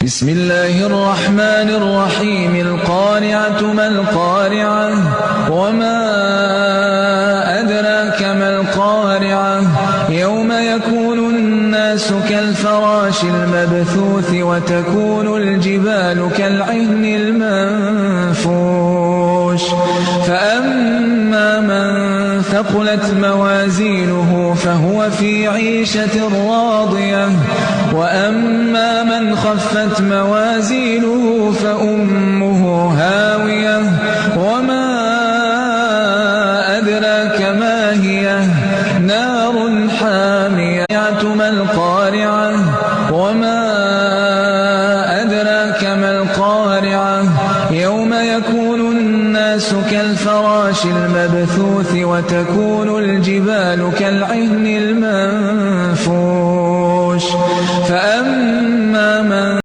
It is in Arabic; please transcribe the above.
بسم الله الرحمن الرحيم. القارعة ما القارعة وما أدراك ما القارعة يوم يكون الناس كالفراش المبثوث وتكون الجبال كالعهن المنفوش فأما من ثقلت موازينه فهو في عيشة راضية وأما من خفت موازينه فأمه هاوية وما أدراك ما هي نار حامية. ما القارعة وما أدراك ما القارعة يوم يكون الناس كالفراش المبثوث وتكون الجبال كالعهن المنفوش